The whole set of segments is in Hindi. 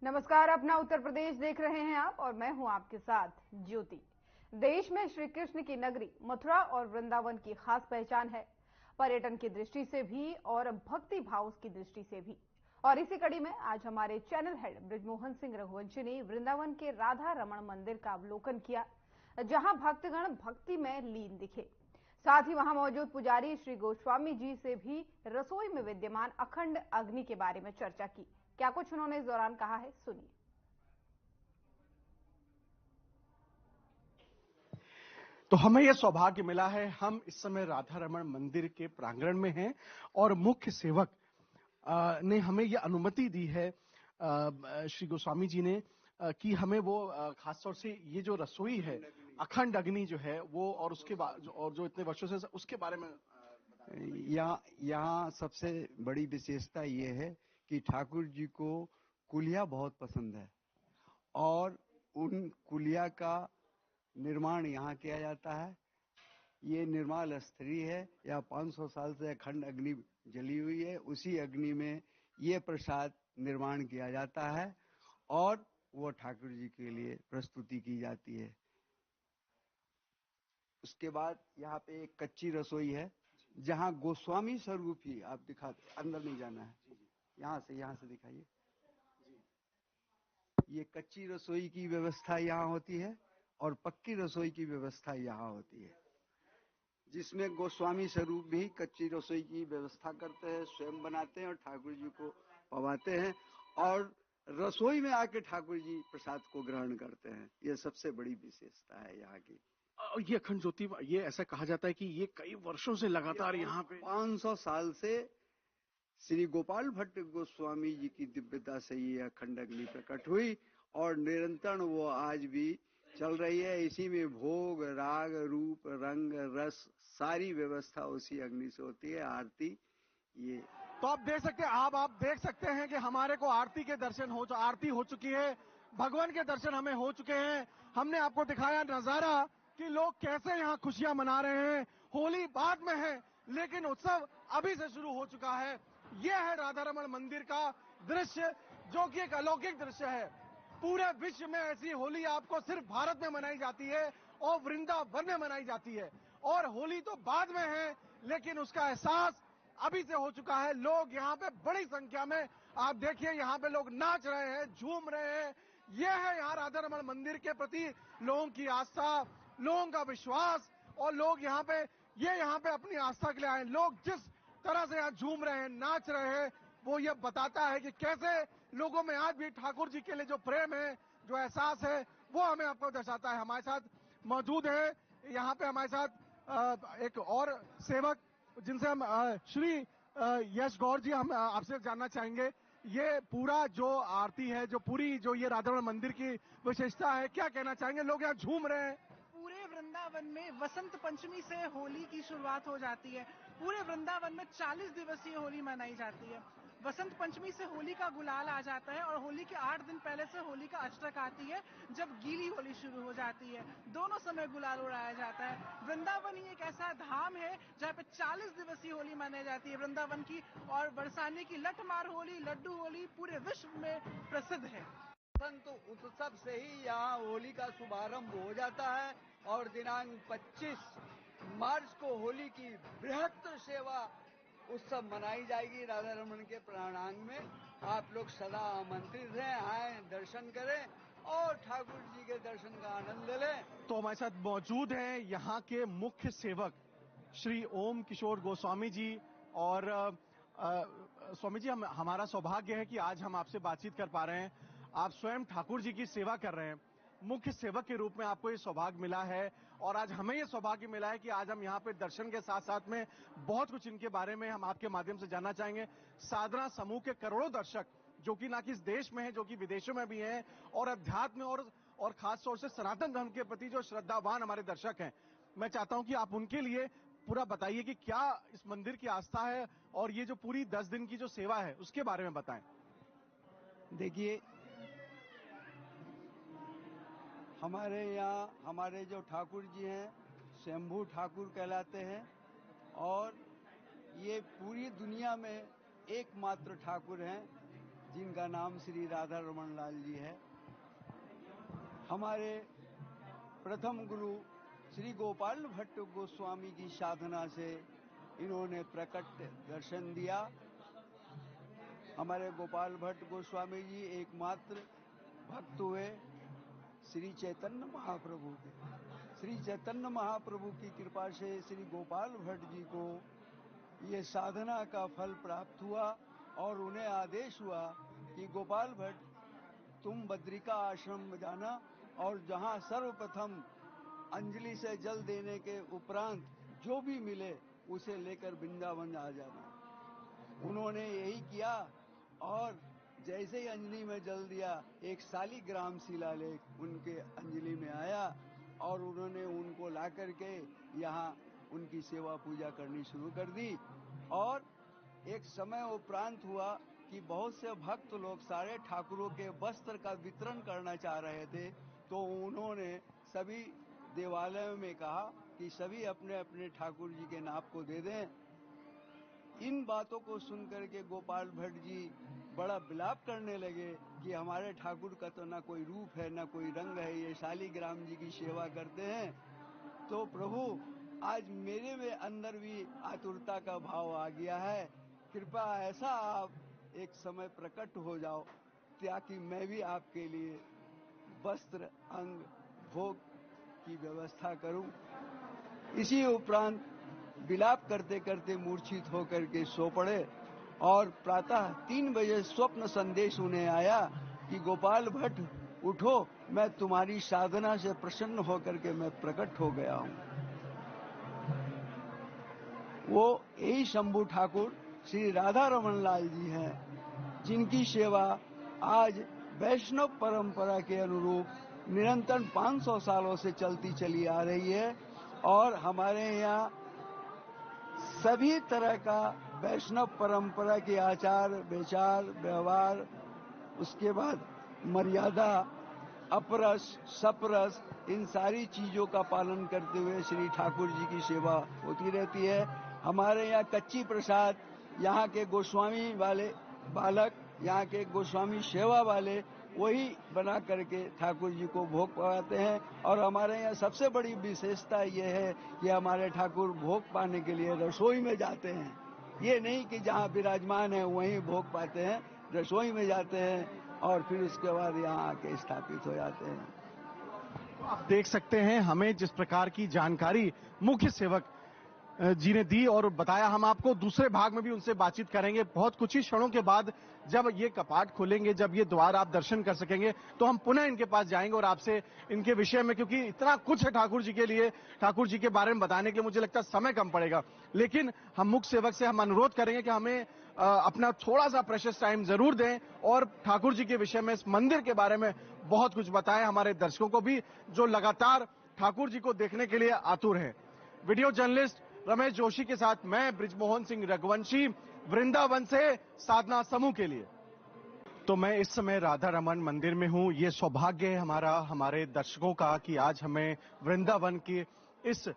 नमस्कार, अपना उत्तर प्रदेश देख रहे हैं आप और मैं हूं आपके साथ ज्योति। देश में श्री कृष्ण की नगरी मथुरा और वृंदावन की खास पहचान है, पर्यटन की दृष्टि से भी और भक्ति भाव की दृष्टि से भी। और इसी कड़ी में आज हमारे चैनल हेड ब्रिजमोहन सिंह रघुवंशी ने वृंदावन के राधा रमण मंदिर का अवलोकन किया, जहां भक्तगण भक्ति में लीन दिखे। साथ ही वहां मौजूद पुजारी श्री गोस्वामी जी से भी रसोई में विद्यमान अखंड अग्नि के बारे में चर्चा की। क्या कुछ उन्होंने इस दौरान कहा है, सुनिए। तो हमें यह सौभाग्य मिला है, हम इस समय राधा रमण मंदिर के प्रांगण में हैं और मुख्य सेवक ने हमें यह अनुमति दी है, श्री गोस्वामी जी ने, कि हमें वो खासतौर से ये जो रसोई है अखंड अग्नि जो है वो और उसके बाद और जो इतने वर्षों से उसके बारे में यहाँ सबसे बड़ी विशेषता ये है कि ठाकुर जी को कुलिया बहुत पसंद है और उन कुलिया का निर्माण यहाँ किया जाता है। ये निर्माल स्थली है, या 500 साल से अखंड अग्नि जली हुई है। उसी अग्नि में ये प्रसाद निर्माण किया जाता है और वो ठाकुर जी के लिए प्रस्तुति की जाती है। उसके बाद यहाँ पे एक कच्ची रसोई है जहाँ गोस्वामी स्वरूप ही आप दिखाते, अंदर नहीं जाना है, यहाँ से दिखाइए। ये कच्ची रसोई की व्यवस्था यहाँ होती है और पक्की रसोई की व्यवस्था यहाँ होती है, जिसमें गोस्वामी स्वरूप भी कच्ची रसोई की व्यवस्था करते हैं, स्वयं बनाते हैं और ठाकुर जी को पवाते हैं और रसोई में आके ठाकुर जी प्रसाद को ग्रहण करते हैं। ये सबसे बड़ी विशेषता है यहाँ की। ये अखंड ज्योति, ये ऐसा कहा जाता है कि ये कई वर्षों से लगातार यहाँ पे 500 साल से श्री गोपाल भट्ट गोस्वामी जी की दिव्यता से ये अखंड अग्नि प्रकट हुई और निरंतर वो आज भी चल रही है। इसी में भोग, राग, रूप, रंग, रस सारी व्यवस्था उसी अग्नि से होती है। आरती ये तो आप देख सकते हैं कि हमारे को आरती के दर्शन आरती हो चुकी है, भगवान के दर्शन हमें हो चुके हैं। हमने आपको दिखाया नजारा कि लोग कैसे यहाँ खुशियां मना रहे हैं। होली बाद में है लेकिन उत्सव अभी से शुरू हो चुका है। यह है राधा रमण मंदिर का दृश्य, जो कि एक अलौकिक दृश्य है। पूरे विश्व में ऐसी होली आपको सिर्फ भारत में मनाई जाती है और वृंदावन में मनाई जाती है। और होली तो बाद में है लेकिन उसका एहसास अभी से हो चुका है। लोग यहाँ पे बड़ी संख्या में, आप देखिए यहाँ पे लोग नाच रहे हैं, झूम रहे हैं। यह है यहाँ राधा रमण मंदिर के प्रति लोगों की आस्था, लोगों का विश्वास। और लोग यहाँ पे अपनी आस्था के लिए आए। लोग जिस तरह से यहाँ झूम रहे हैं, नाच रहे हैं, वो ये बताता है कि कैसे लोगों में आज भी ठाकुर जी के लिए जो प्रेम है, जो एहसास है, वो हमें आपको दर्शाता है। हमारे साथ मौजूद है यहाँ पे हमारे साथ एक और सेवक, जिनसे हम श्री यश गौर जी, हम आपसे जानना चाहेंगे, ये पूरा जो आरती है, जो ये राधा रमण मंदिर की विशेषता है, क्या कहना चाहेंगे? लोग यहाँ झूम रहे हैं। पूरे वृंदावन में वसंत पंचमी से होली की शुरुआत हो जाती है। पूरे वृंदावन में 40 दिवसीय होली मनाई जाती है। वसंत पंचमी से होली का गुलाल आ जाता है और होली के 8 दिन पहले से होली का अष्टक आती है, जब गीली होली शुरू हो जाती है। दोनों समय गुलाल उड़ाया जाता है। वृंदावन ही एक ऐसा धाम है जहाँ पे 40 दिवसीय होली मनाई जाती है वृंदावन की। और बरसाने की लठमार होली, लड्डू होली पूरे विश्व में प्रसिद्ध है। वसंत उत्सव से ही यहाँ होली का शुभारंभ हो जाता है और दिनांक 25 मार्च को होली की बृहत्तर सेवा उत्सव मनाई जाएगी राधा रमण के प्रांगण में। आप लोग सदा आमंत्रित हैं, आए, दर्शन करें और ठाकुर जी के दर्शन का आनंद लें। तो हमारे साथ मौजूद हैं यहाँ के मुख्य सेवक श्री ओम किशोर गोस्वामी जी। और स्वामी जी, हमारा सौभाग्य है कि आज हम आपसे बातचीत कर पा रहे हैं। आप स्वयं ठाकुर जी की सेवा कर रहे हैं, मुख्य सेवक के रूप में आपको ये सौभाग्य मिला है। और आज हमें ये सौभाग्य मिला है कि आज हम यहाँ पे दर्शन के साथ साथ में बहुत कुछ इनके बारे में हम आपके माध्यम से जानना चाहेंगे। साधना समूह के करोड़ों दर्शक, जो कि ना कि इस देश में है, जो कि विदेशों में भी हैं, और अध्यात्म और खास तौर से सनातन धर्म के प्रति जो श्रद्धावान हमारे दर्शक हैं, मैं चाहता हूं कि आप उनके लिए पूरा बताइए कि क्या इस मंदिर की आस्था है और ये जो पूरी 10 दिन की जो सेवा है उसके बारे में बताएं। देखिए, हमारे यहाँ हमारे जो ठाकुर जी हैं शंभू ठाकुर कहलाते हैं और ये पूरी दुनिया में एकमात्र ठाकुर हैं जिनका नाम श्री राधा रमन लाल जी है। हमारे प्रथम गुरु श्री गोपाल भट्ट गोस्वामी की साधना से इन्होंने प्रकट दर्शन दिया। हमारे गोपाल भट्ट गोस्वामी जी एकमात्र भक्त हुए श्री चैतन्य महाप्रभु के। श्री चैतन्य महाप्रभु की कृपा से श्री गोपाल भट्ट जी को ये साधना का फल प्राप्त हुआ और उन्हें आदेश हुआ कि गोपाल भट्ट तुम बद्रिका आश्रम में जाना और जहां सर्वप्रथम अंजलि से जल देने के उपरांत जो भी मिले उसे लेकर वृंदावन आ जाना। उन्होंने यही किया और जैसे ही अंजलि में जल दिया एक शालिग्राम शिलालेख उनके अंजलि में आया और उन्होंने उनको ला करके यहाँ उनकी सेवा पूजा करनी शुरू कर दी। और एक समय उपरांत हुआ कि बहुत से भक्त लोग सारे ठाकुरों के वस्त्र का वितरण करना चाह रहे थे, तो उन्होंने सभी देवालयों में कहा कि सभी अपने अपने ठाकुर जी के नाप को दे दें। इन बातों को सुनकर के गोपाल भट्ट जी बड़ा विलाप करने लगे कि हमारे ठाकुर का तो ना कोई रूप है ना कोई रंग है, ये शालिग्राम जी की सेवा करते हैं। तो प्रभु आज मेरे में अंदर भी आतुरता का भाव आ गया है, कृपा ऐसा आप एक समय प्रकट हो जाओ ताकि मैं भी आपके लिए वस्त्र अंग भोग की व्यवस्था करूं। इसी उपरांत विलाप करते करते मूर्छित होकर के सो पड़े और प्रातः 3 बजे स्वप्न संदेश उन्हें आया कि गोपाल भट्ट उठो, मैं तुम्हारी साधना से प्रसन्न होकर के मैं प्रकट हो गया हूं। वो यही शंभू ठाकुर श्री राधा रमन लाल जी हैं, जिनकी सेवा आज वैष्णव परंपरा के अनुरूप निरंतर 500 सालों से चलती चली आ रही है। और हमारे यहाँ सभी तरह का वैष्णव परंपरा के आचार विचार व्यवहार, उसके बाद मर्यादा, अपरस सपरस, इन सारी चीजों का पालन करते हुए श्री ठाकुर जी की सेवा होती रहती है। हमारे यहाँ कच्ची प्रसाद यहाँ के गोस्वामी वाले बालक, यहाँ के गोस्वामी सेवा वाले वही बना करके ठाकुर जी को भोग पाते हैं। और हमारे यहाँ सबसे बड़ी विशेषता ये है कि हमारे ठाकुर भोग पाने के लिए रसोई में जाते हैं। ये नहीं कि जहाँ विराजमान है वहीं भोग पाते हैं, रसोई में जाते हैं और फिर उसके बाद यहाँ आके स्थापित हो जाते हैं। आप देख सकते हैं हमें जिस प्रकार की जानकारी मुख्य सेवक जी ने दी और बताया। हम आपको दूसरे भाग में भी उनसे बातचीत करेंगे। बहुत कुछ ही क्षणों के बाद जब ये कपाट खोलेंगे, जब ये द्वार आप दर्शन कर सकेंगे, तो हम पुनः इनके पास जाएंगे और आपसे इनके विषय में, क्योंकि इतना कुछ है ठाकुर जी के लिए, ठाकुर जी के बारे में बताने के लिए मुझे लगता है समय कम पड़ेगा। लेकिन हम मुख्य सेवक से हम अनुरोध करेंगे कि हमें अपना थोड़ा सा प्रेशियस टाइम जरूर दें और ठाकुर जी के विषय में, इस मंदिर के बारे में बहुत कुछ बताएं हमारे दर्शकों को भी, जो लगातार ठाकुर जी को देखने के लिए आतुर हैं। वीडियो जर्नलिस्ट रमेश जोशी के साथ मैं ब्रिजमोहन सिंह रघुवंशी, वृंदावन से साधना समूह के लिए। तो मैं इस समय राधा रमन मंदिर में हूं। ये सौभाग्य है हमारे दर्शकों का कि आज हमें वृंदावन के इस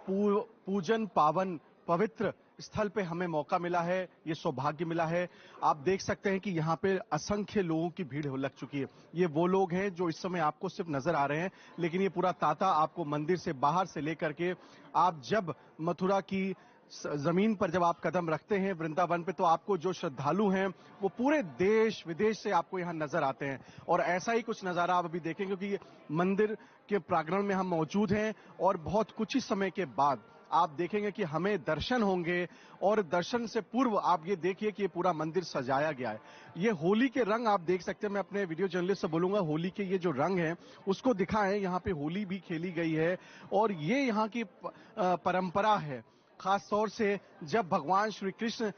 पूजन पावन पवित्र स्थल पे हमें मौका मिला है, ये सौभाग्य मिला है। आप देख सकते हैं कि यहाँ पे असंख्य लोगों की भीड़ लग चुकी है। ये वो लोग हैं जो इस समय आपको सिर्फ नजर आ रहे हैं, लेकिन ये पूरा तांता आपको मंदिर से बाहर से लेकर के, आप जब मथुरा की जमीन पर जब आप कदम रखते हैं वृंदावन पे, तो आपको जो श्रद्धालु हैं वो पूरे देश विदेश से आपको यहाँ नजर आते हैं। और ऐसा ही कुछ नजारा आप अभी देखेंगे, क्योंकि मंदिर के प्रांगण में हम मौजूद हैं और बहुत कुछ ही समय के बाद आप देखेंगे कि हमें दर्शन होंगे। और दर्शन से पूर्व आप ये देखिए कि ये पूरा मंदिर सजाया गया है। ये होली के रंग आप देख सकते हैं। मैं अपने वीडियो जर्नलिस्ट से बोलूंगा होली के ये जो रंग हैं उसको दिखाएं। यहाँ पे होली भी खेली गई है और ये यहाँ की परंपरा है। खास तौर से जब भगवान श्री कृष्ण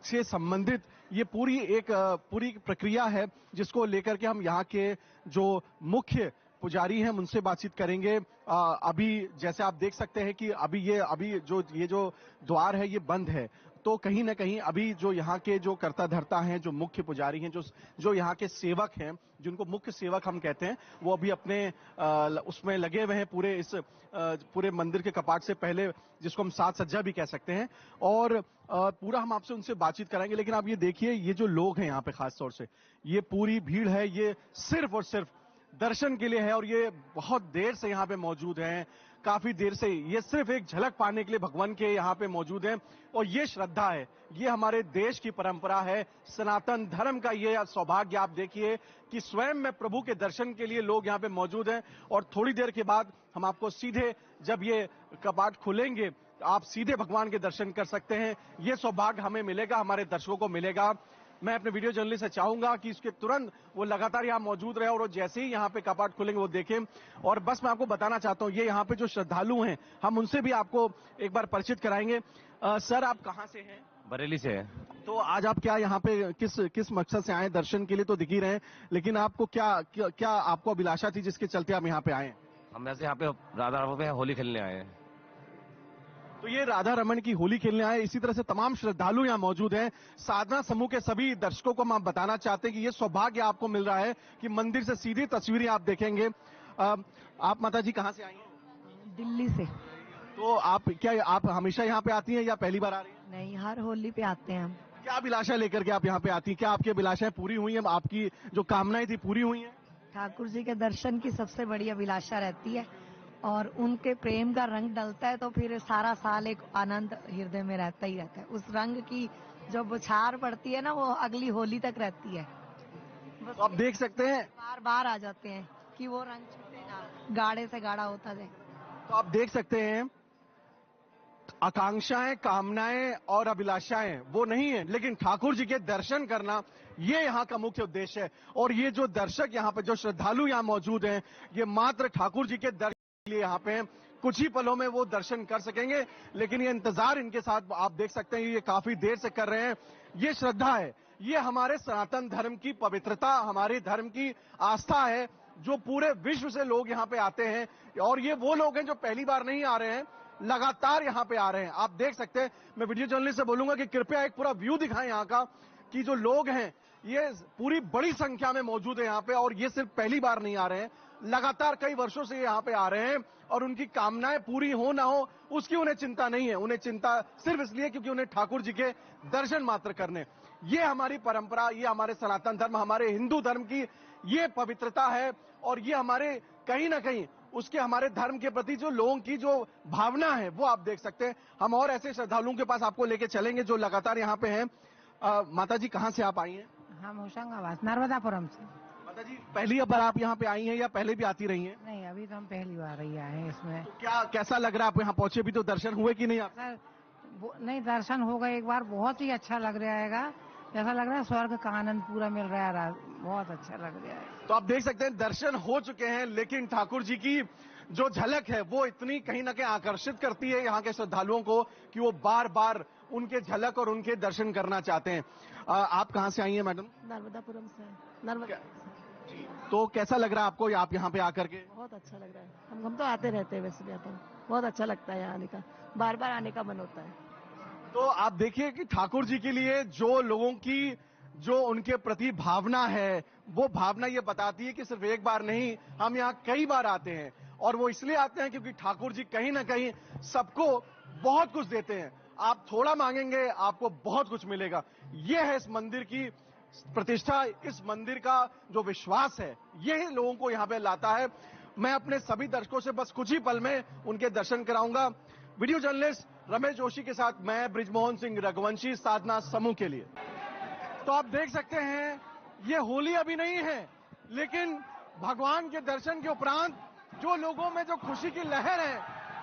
से संबंधित ये पूरी प्रक्रिया है, जिसको लेकर के हम यहाँ के जो मुख्य पुजारी हैं उनसे बातचीत करेंगे। अभी जैसे आप देख सकते हैं कि अभी ये जो द्वार है ये बंद है। तो कहीं ना कहीं अभी जो यहाँ के जो कर्ता धर्ता हैं, जो मुख्य पुजारी हैं, जो यहाँ के सेवक हैं, जिनको मुख्य सेवक हम कहते हैं, वो अभी अपने उसमें लगे हुए हैं पूरे मंदिर के कपाट से पहले, जिसको हम साज सज्जा भी कह सकते हैं। और पूरा हम आपसे उनसे बातचीत कराएंगे। लेकिन आप ये देखिए, ये जो लोग हैं यहाँ पे खास तौर से, ये पूरी भीड़ है, ये सिर्फ और सिर्फ दर्शन के लिए है और ये बहुत देर से यहाँ पे मौजूद हैं, काफी देर से। ये सिर्फ एक झलक पाने के लिए भगवान के यहाँ पे मौजूद हैं और ये श्रद्धा है, ये हमारे देश की परंपरा है, सनातन धर्म का ये सौभाग्य। आप देखिए कि स्वयं में प्रभु के दर्शन के लिए लोग यहाँ पे मौजूद हैं और थोड़ी देर के बाद हम आपको सीधे, जब ये कपाट खुलेंगे, आप सीधे भगवान के दर्शन कर सकते हैं। ये सौभाग्य हमें मिलेगा, हमारे दर्शकों को मिलेगा। मैं अपने वीडियो जर्नलिस्ट से चाहूंगा कि इसके तुरंत वो लगातार यहाँ मौजूद रहे और जैसे ही यहाँ पे कपाट खुलेंगे वो देखें। और बस मैं आपको बताना चाहता हूँ, ये यहाँ पे जो श्रद्धालु हैं, हम उनसे भी आपको एक बार परिचित कराएंगे। सर, आप कहाँ से हैं? बरेली से है। तो आज आप क्या यहाँ पे किस मकसद से आए? दर्शन के लिए तो दिख ही रहे हैं, लेकिन आपको क्या आपको अभिलाषा थी जिसके चलते आप यहाँ पे आए? हम ऐसे यहाँ पे राधा रमन पे होली खेलने आए हैं। तो ये राधा रमन की होली खेलने आए। इसी तरह से तमाम श्रद्धालु यहाँ मौजूद हैं। साधना समूह के सभी दर्शकों को हम बताना चाहते हैं कि ये सौभाग्य आपको मिल रहा है कि मंदिर से सीधी तस्वीरें आप देखेंगे। आप माता जी कहाँ से आई हैं? दिल्ली से। तो आप हमेशा यहाँ पे आती हैं या पहली बार आ रही हैं? नहीं, हर होली पे आते हैं हम। क्या अभिलाषा लेकर के आप यहाँ पे आती हैं? क्या आपकी अभिलाषाएं पूरी हुई हैं? आपकी जो कामनाएं थी पूरी हुई हैं? ठाकुर जी के दर्शन की सबसे बड़ी अभिलाषा रहती है और उनके प्रेम का रंग डलता है तो फिर सारा साल एक आनंद हृदय में रहता ही रहता है। उस रंग की जो बुछार पड़ती है ना, वो अगली होली तक रहती है। बस तो आप देख सकते हैं, बार बार आ जाते हैं कि वो रंग छूटे ना, गाढ़े से गाढ़ा होता जाए। तो आप देख सकते हैं, आकांक्षाएं, कामनाएं और अभिलाषाएं वो नहीं है, लेकिन ठाकुर जी के दर्शन करना ये यहाँ का मुख्य उद्देश्य है। और ये जो दर्शक यहाँ पे, जो श्रद्धालु यहाँ मौजूद हैं, ये मात्र ठाकुर जी के दर्शन के लिए यहाँ पे हैं। कुछ ही पलों में वो दर्शन कर सकेंगे, लेकिन ये इंतजार इनके साथ आप देख सकते हैं, ये काफी देर से कर रहे हैं। ये श्रद्धा है, ये हमारे सनातन धर्म की पवित्रता, हमारे धर्म की आस्था है, जो पूरे विश्व से लोग यहाँ पे आते हैं। और ये वो लोग हैं जो पहली बार नहीं आ रहे हैं, लगातार यहाँ पे आ रहे हैं। आप देख सकते हैं, मैं वीडियो जर्नलिस्ट से बोलूंगा कि कृपया एक पूरा व्यू दिखाएं यहाँ का, कि जो लोग हैं ये पूरी बड़ी संख्या में मौजूद है यहाँ पे, और ये सिर्फ पहली बार नहीं आ रहे हैं, लगातार कई वर्षों से यहाँ पे आ रहे हैं। और उनकी कामनाएं पूरी हो ना हो उसकी उन्हें चिंता नहीं है, उन्हें चिंता सिर्फ इसलिए क्योंकि उन्हें ठाकुर जी के दर्शन मात्र करने। ये हमारी परंपरा, ये हमारे सनातन धर्म, हमारे हिंदू धर्म की ये पवित्रता है। और ये हमारे कहीं ना कहीं उसके हमारे धर्म के प्रति जो लोगों की जो भावना है वो आप देख सकते हैं। हम और ऐसे श्रद्धालुओं के पास आपको लेके चलेंगे जो लगातार यहाँ पे हैं। माता जी कहाँ से आप आई हैं? हम होशंगाबाद नर्मदापुरम से। माता जी, पहली बार आप यहाँ पे आई हैं या पहले भी आती रही हैं? नहीं, अभी तो हम पहली बार ही आए हैं इसमें। तो कैसा लग रहा है? आप यहाँ पहुंचे भी तो दर्शन हुए कि नहीं आप? सर नहीं, दर्शन हो गए एक बार, बहुत ही अच्छा लग रहा है, ऐसा लग रहा है स्वर्ग का आनंद पूरा मिल रहा है, बहुत अच्छा लग रहा है। तो आप देख सकते हैं दर्शन हो चुके हैं, लेकिन ठाकुर जी की जो झलक है वो इतनी कहीं ना कहीं आकर्षित करती है यहाँ के श्रद्धालुओं को कि वो बार बार उनके झलक और उनके दर्शन करना चाहते हैं। आप कहाँ से आई हैं मैडम? नर्मदापुरम से। नर्मदा। तो कैसा लग रहा है आपको आप यहाँ पे आकर के? बहुत अच्छा लग रहा है। हम तो आते रहते हैं, वैसे भी आता हूँ, बहुत अच्छा लगता है यहाँ आने का, बार बार आने का मन होता है। तो आप देखिए कि ठाकुर जी के लिए जो लोगों की जो उनके प्रति भावना है, वो भावना ये बताती है कि सिर्फ एक बार नहीं, हम यहाँ कई बार आते हैं। और वो इसलिए आते हैं क्योंकि ठाकुर जी कहीं ना कहीं सबको बहुत कुछ देते हैं। आप थोड़ा मांगेंगे, आपको बहुत कुछ मिलेगा। ये है इस मंदिर की प्रतिष्ठा, इस मंदिर का जो विश्वास है, यही लोगों को यहाँ पे लाता है। मैं अपने सभी दर्शकों से बस कुछ ही पल में उनके दर्शन कराऊंगा। वीडियो जर्नलिस्ट रमेश जोशी के साथ मैं ब्रिजमोहन सिंह रघुवंशी, साधना समूह के लिए। तो आप देख सकते हैं, ये होली अभी नहीं है, लेकिन भगवान के दर्शन के उपरांत जो लोगों में जो खुशी की लहर है,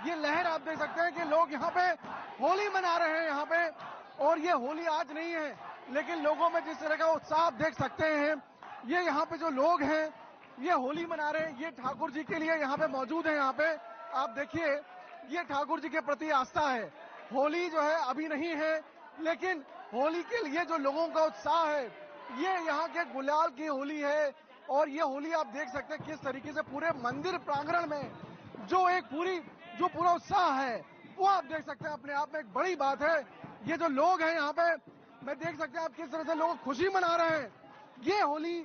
ये लहर आप देख सकते हैं कि लोग यहाँ पे होली मना रहे हैं यहाँ पे। और ये होली आज नहीं है, लेकिन लोगों में जिस तरह का उत्साह आप देख सकते हैं, ये यहाँ पे जो लोग हैं ये होली मना रहे हैं, ये ठाकुर जी के लिए यहाँ पे मौजूद है। यहाँ पे आप देखिए, ये ठाकुर जी के प्रति आस्था है। होली जो है अभी नहीं है, लेकिन होली के लिए जो लोगों का उत्साह है, ये यहाँ के गुलाल की होली है। और ये होली आप देख सकते हैं किस तरीके से पूरे मंदिर प्रांगण में जो पूरा उत्साह है, वो आप देख सकते हैं। अपने आप में एक बड़ी बात है ये जो लोग हैं यहाँ पे, मैं देख सकते हैं आप किस तरह से लोग खुशी मना रहे हैं। ये होली,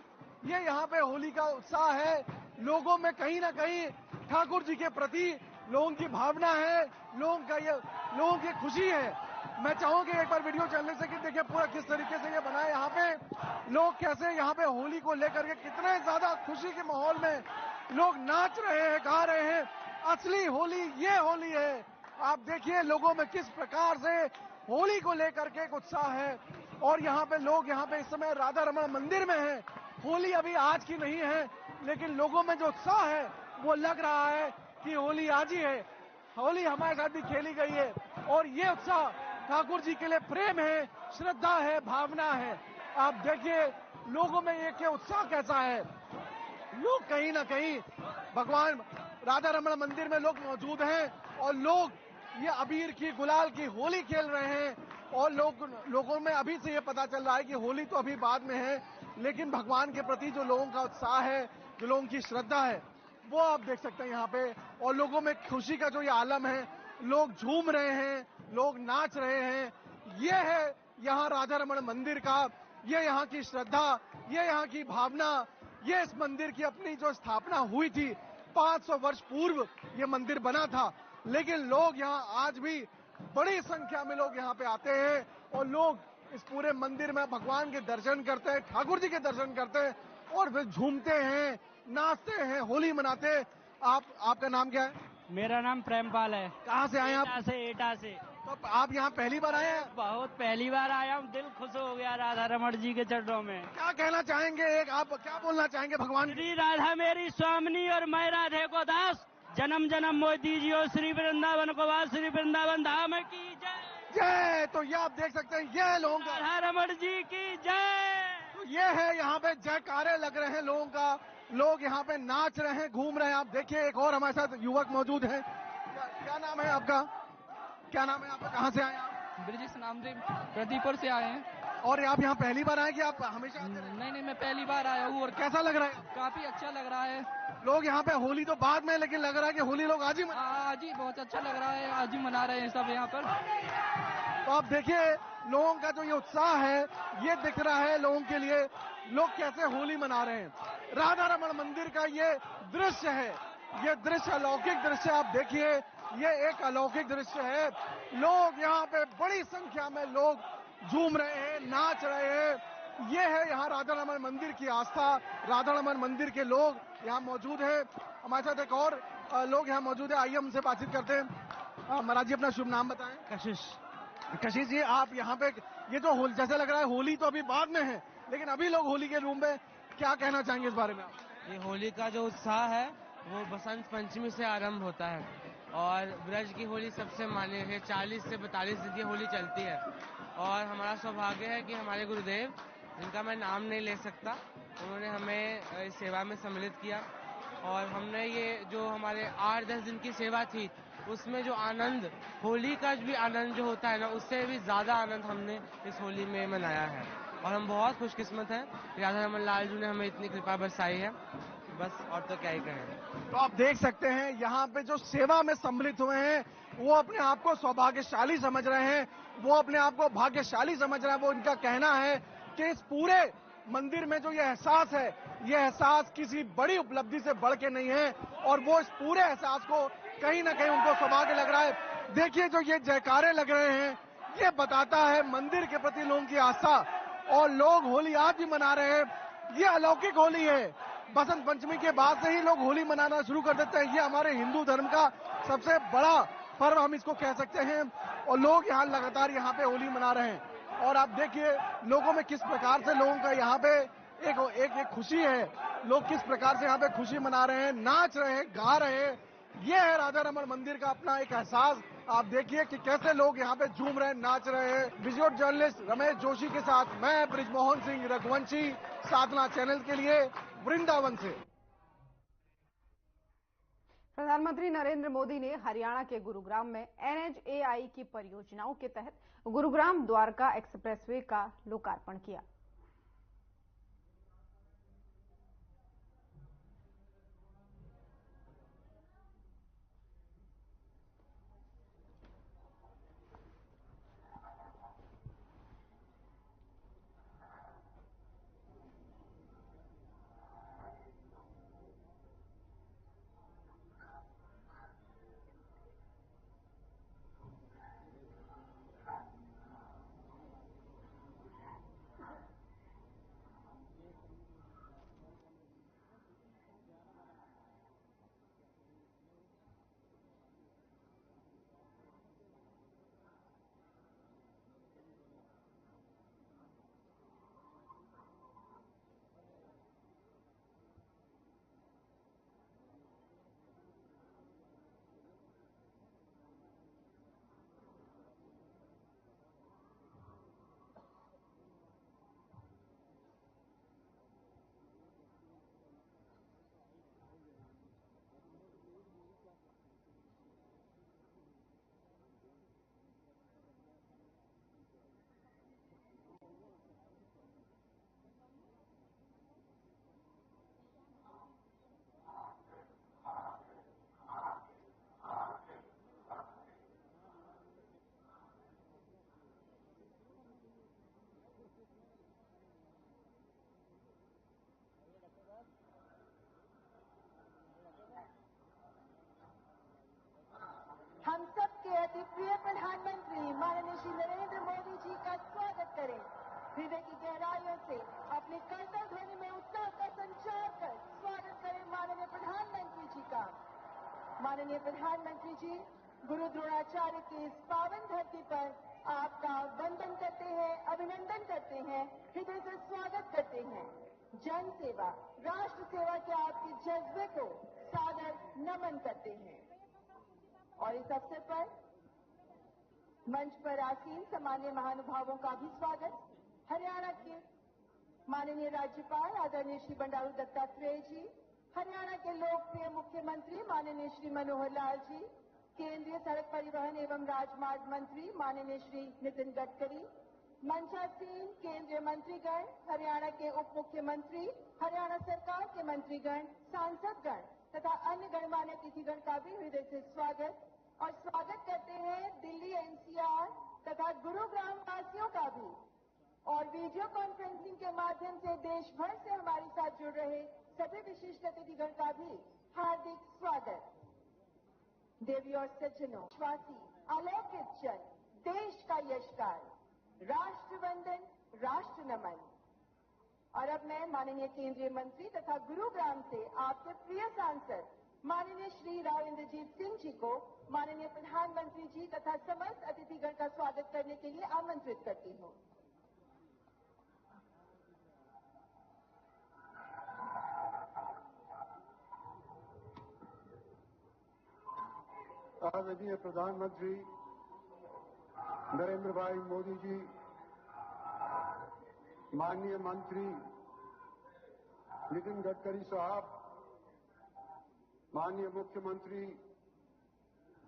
ये यहाँ पे होली का उत्साह है। लोगों में कहीं ना कहीं ठाकुर जी के प्रति लोगों की भावना है, लोगों की खुशी है। मैं चाहूंगा एक बार वीडियो चलने से कि देखिए पूरा किस तरीके से ये बना है। यहाँ पे लोग कैसे यहाँ पे होली को लेकर के कितने ज्यादा खुशी के माहौल में लोग नाच रहे हैं, गा रहे हैं। असली होली ये होली है। आप देखिए लोगों में किस प्रकार से होली को लेकर के एक उत्साह है। और यहाँ पे लोग यहाँ पे इस समय राधा रमण मंदिर में हैं। होली अभी आज की नहीं है, लेकिन लोगों में जो उत्साह है वो लग रहा है कि होली आज ही है, होली हमारे साथ भी खेली गई है। और ये उत्साह ठाकुर जी के लिए प्रेम है, श्रद्धा है, भावना है। आप देखिए लोगों में ये उत्साह कैसा है। लोग कहीं ना कहीं भगवान राधा रमण मंदिर में लोग मौजूद हैं और लोग ये अबीर की, गुलाल की होली खेल रहे हैं। और लोगों में अभी से ये पता चल रहा है कि होली तो अभी बाद में है, लेकिन भगवान के प्रति जो लोगों का उत्साह है, जो लोगों की श्रद्धा है, वो आप देख सकते हैं यहाँ पे। और लोगों में खुशी का जो ये आलम है, लोग झूम रहे हैं, लोग नाच रहे हैं। ये है यहाँ राधा रमण मंदिर का, ये यहाँ की श्रद्धा, ये यहाँ की भावना। ये इस मंदिर की अपनी जो स्थापना हुई थी 500 वर्ष पूर्व ये मंदिर बना था, लेकिन लोग यहाँ आज भी बड़ी संख्या में लोग यहाँ पे आते हैं और लोग इस पूरे मंदिर में भगवान के दर्शन करते हैं, ठाकुर जी के दर्शन करते हैं और फिर झूमते हैं, नाचते हैं, होली मनाते हैं। आपका नाम क्या है? मेरा नाम प्रेमपाल है। कहाँ से आए आप? एटा से। तो आप यहाँ पहली बार आए हैं? बहुत पहली बार आया हूँ, दिल खुश हो गया राधा रमण जी के चरणों में। क्या कहना चाहेंगे, एक आप क्या बोलना चाहेंगे भगवान? श्री राधा मेरी स्वामिनी और मैं राधे को दास, जन्म जन्म मोहि दीजियो श्री वृंदावन को वास, श्री वृंदावन धाम की जय जय। तो ये आप देख सकते हैं, ये लोगों का राधा रमण जी की जय। तो ये है यहाँ पे जयकारे लग रहे हैं लोगों का, लोग यहाँ पे नाच रहे हैं, घूम रहे हैं। आप देखिए एक और हमारे साथ युवक मौजूद है। क्या नाम है आपका? क्या नाम है आपका? कहाँ से आए आप? ब्रिजेश नाम से प्रदीपुर से आए हैं। और आप यहाँ पहली बार आए कि आप हमेशा आते हैं? नहीं, मैं पहली बार आया हूँ। और कैसा लग रहा है? काफी अच्छा लग रहा है। लोग यहाँ पे होली तो बाद में, लेकिन लग रहा है कि होली लोग आज ही आज ही बहुत अच्छा लग रहा है, आज ही मना रहे हैं सब यहाँ पर। तो आप देखिए लोगों का जो ये उत्साह है, ये दिख रहा है लोगों के लिए, लोग कैसे होली मना रहे हैं। राधा रमण मंदिर का ये दृश्य है, ये दृश्य अलौकिक दृश्य। आप देखिए ये एक अलौकिक दृश्य है। लोग यहाँ पे बड़ी संख्या में लोग झूम रहे हैं, नाच रहे हैं। ये है यहाँ राधा रमण मंदिर की आस्था। राधा रमण मंदिर के लोग यहाँ मौजूद हैं। हमारे साथ एक और लोग यहाँ मौजूद है, आइए हमसे बातचीत करते हैं। महाराज जी अपना शुभ नाम बताएं। कशिश जी, आप यहाँ पे ये जो जैसे लग रहा है होली तो अभी बाद में है, लेकिन अभी लोग होली के रूम में, क्या कहना चाहेंगे इस बारे में आप? ये होली का जो उत्साह है वो बसंत पंचमी से आरंभ होता है और ब्रज की होली सबसे मान्य है। 40 से 42 दिन की होली चलती है और हमारा सौभाग्य है कि हमारे गुरुदेव, जिनका मैं नाम नहीं ले सकता, उन्होंने हमें इस सेवा में सम्मिलित किया और हमने ये जो हमारे 8-10 दिन की सेवा थी उसमें जो आनंद, होली का भी आनंद जो होता है ना, उससे भी ज़्यादा आनंद हमने इस होली में मनाया है और हम बहुत खुशकिस्मत हैं। राधा रमण लाल जी ने हमें इतनी कृपा बरसाई है, बस और तो क्या ही कहें। तो आप देख सकते हैं यहाँ पे जो सेवा में सम्मिलित हुए हैं वो अपने आप को सौभाग्यशाली समझ रहे हैं, वो अपने आप को भाग्यशाली समझ रहे हैं। वो इनका कहना है कि इस पूरे मंदिर में जो ये एहसास है, ये एहसास किसी बड़ी उपलब्धि से बढ़ के नहीं है और वो इस पूरे एहसास को कहीं ना कहीं उनको सौभाग्य लग रहा है। देखिए जो ये जयकारे लग रहे हैं, ये बताता है मंदिर के प्रति लोगों की आस्था और लोग होली आज भी मना रहे हैं। ये अलौकिक होली है। बसंत पंचमी के बाद से ही लोग होली मनाना शुरू कर देते हैं। ये हमारे हिंदू धर्म का सबसे बड़ा पर्व हम इसको कह सकते हैं और लोग यहाँ लगातार यहाँ पे होली मना रहे हैं। और आप देखिए लोगों में किस प्रकार से लोगों का यहाँ पे एक खुशी है। लोग किस प्रकार से यहाँ पे खुशी मना रहे हैं, नाच रहे हैं, गा रहे हैं। ये है राधा रमण मंदिर का अपना एक एहसास। आप देखिए कि कैसे लोग यहाँ पे झूम रहे हैं, नाच रहे हैं। विजुअल जर्नलिस्ट रमेश जोशी के साथ मैं ब्रिजमोहन सिंह रघुवंशी, साधना चैनल के लिए, वृंदावन से। प्रधानमंत्री नरेंद्र मोदी ने हरियाणा के गुरुग्राम में NHAI की परियोजनाओं के तहत गुरुग्राम द्वारका एक्सप्रेसवे का लोकार्पण किया। हृदय की गहराइयों से अपनी करतल ध्वनि में उत्साह का संचार कर स्वागत करें माननीय प्रधानमंत्री जी का। माननीय प्रधानमंत्री जी, गुरु द्रोणाचार्य की इस पावन धरती पर आपका वंदन करते हैं, अभिनंदन करते हैं, हृदय से स्वागत करते हैं। जन सेवा, राष्ट्र सेवा के आपके जज्बे को सादर नमन करते हैं। और इस अवसर पर मंच पर आसीन सम्मानीय महानुभावों का भी स्वागत। हरियाणा के माननीय राज्यपाल आदरणीय श्री बंडारू दत्तात्रेय जी, हरियाणा के लोकप्रिय मुख्यमंत्री माननीय श्री मनोहर लाल जी, केंद्रीय सड़क परिवहन एवं राजमार्ग मंत्री माननीय श्री नितिन गडकरी, मंचासीन केंद्रीय मंत्रीगण, हरियाणा के उप मुख्यमंत्री, हरियाणा सरकार के मंत्रीगण, सांसदगण तथा अन्य गणमान्य अतिथिगण का भी हृदय से स्वागत। और स्वागत करते हैं दिल्ली एनसीआर तथा गुरुग्राम वासियों का भी, और वीडियो कॉन्फ्रेंसिंग के माध्यम से देश भर से हमारे साथ जुड़ रहे सभी विशिष्ट अतिथिगण का भी हार्दिक स्वागत। देवी और सज्जनों, विश्वासी, अलौकिक जन, देश का यशगान, राष्ट्र वंदन, राष्ट्र नमन। और अब मैं माननीय केंद्रीय मंत्री तथा गुरुग्राम से आपके प्रिय सांसद माननीय श्री राव इंद्रजीत सिंह जी को माननीय प्रधानमंत्री जी तथा समस्त अतिथिगण का स्वागत करने के लिए आमंत्रित करती हूँ। आदरणीय प्रधानमंत्री नरेंद्र भाई मोदी जी, माननीय मंत्री नितिन गडकरी साहब, माननीय मुख्यमंत्री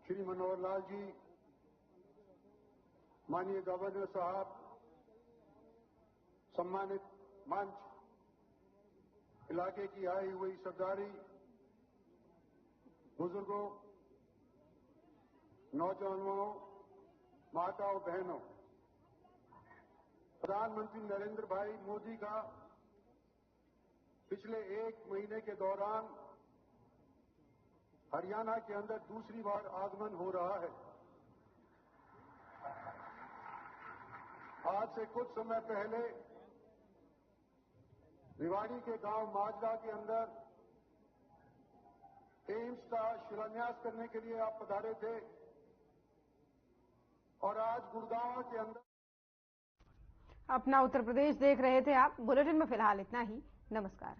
श्री मनोहर लाल जी, माननीय गवर्नर साहब, सम्मानित मंच, इलाके की आई हुई सरदारी, बुजुर्गों, नौजवानों, माताओं, बहनों, प्रधानमंत्री नरेंद्र भाई मोदी का पिछले 1 महीने के दौरान हरियाणा के अंदर दूसरी बार आगमन हो रहा है। आज से कुछ समय पहले रिवाड़ी के गांव माजरा के अंदर एम्स का शिलान्यास करने के लिए आप पधारे थे, और आज गुड़गांव के अंदर। अपना उत्तर प्रदेश देख रहे थे आप। बुलेटिन में फिलहाल इतना ही। नमस्कार।